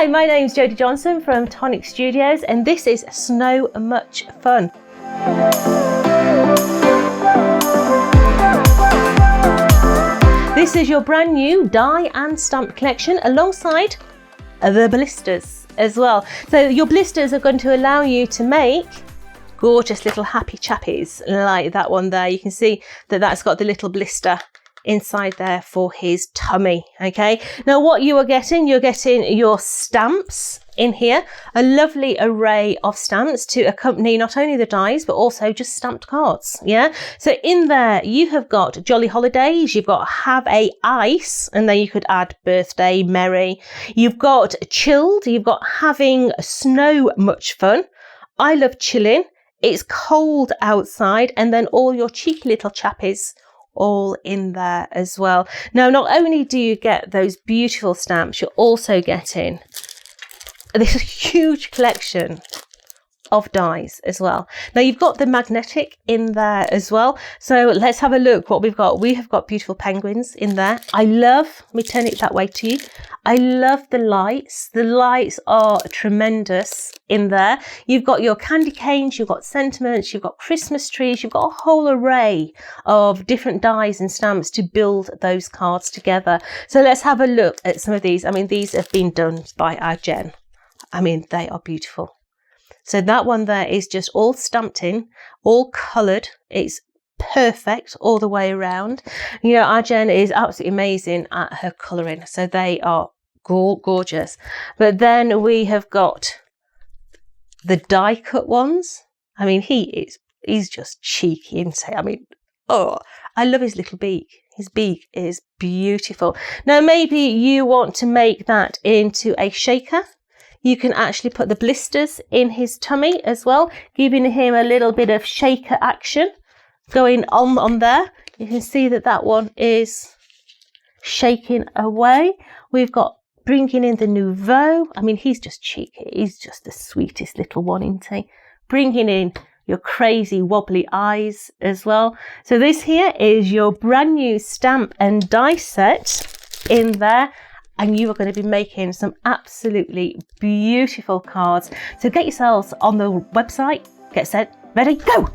Hi, my name's Jodie Johnson from Tonic Studios, and this is So Much Fun. This is your brand new die and stamp collection alongside the blisters as well. So your blisters are going to allow you to make gorgeous little happy chappies like that one there. You can see that that's got the little blister inside there for his tummy. Okay, now what you're getting your stamps in here, a lovely array of stamps to accompany not only the dies but also just stamped cards. Yeah, so in there you have got Jolly Holidays, you've got Have a Ice, and then you could add Birthday, Merry, you've got Chilled, you've got Having Snow Much Fun, I Love Chilling, It's Cold Outside, and then all your cheeky little chappies all in there as well. Now, not only do you get those beautiful stamps, you're also getting this huge collection of dies as well. Now, you've got the magnetic in there as well. So let's have a look what we've got. We have got beautiful penguins in there. I love, let me turn it that way to you. I love the lights. The lights are tremendous in there. You've got your candy canes, you've got sentiments, you've got Christmas trees, you've got a whole array of different dies and stamps to build those cards together. So let's have a look at some of these. I mean, these have been done by our Jen. I mean, they are beautiful. So that one there is just all stamped in, all coloured. It's perfect all the way around. You know, our Jen is absolutely amazing at her colouring. So they are gorgeous. But then we have got the die cut ones. I mean, he's just cheeky, isn't he? I mean, oh, I love his little beak. His beak is beautiful. Now, maybe you want to make that into a shaker. You can actually put the blisters in his tummy as well, giving him a little bit of shaker action going on there. You can see that that one is shaking away. We've got bringing in the Nouveau. I mean, he's just cheeky. He's just the sweetest little one, isn't he? Bringing in your crazy wobbly eyes as well. So this here is your brand new stamp and die set in there. And you are going to be making some absolutely beautiful cards. So get yourselves on the website, get set, ready, go!